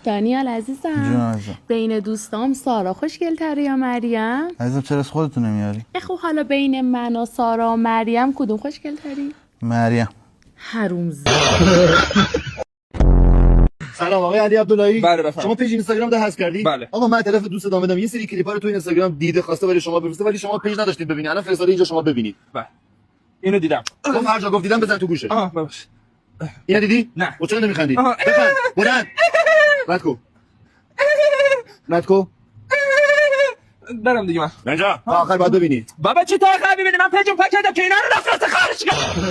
دانیال عزیزم جون عزیزم. بین دوستام سارا خوشگل‌تره یا مریم؟ عزیزم چرا از خودتو نمیاری؟ خب حالا بین من و سارا و مریم کدوم خوشگل‌تری؟ مریم. حرومزاده. سلام آقای علی عبداللهی. بله بفرمایید. شما پیج اینستاگرام رو حذف کردی؟ بله. آقا من طرف دوست ادامه بدم، یه سری کلیپا رو تو اینستاگرام دیده خواسته برای شما بفرسته ولی شما پیج نداشتید ببینید. الان فرستاده اینجا شما ببینید. بله. اینو دیدم. گفت هر جا گفت دیدم بزن تو گوشه. ببخشید. اینو دیدی؟ نه. و چرا نمیخندی؟ بخند. بلند. رد کو. برم دیگه من. اینجا. تا آخر باید ببینی. بابا چی تا آخر ببینی؟ من پیجم پاک کردم که اینا رو نفرست خارج کنم.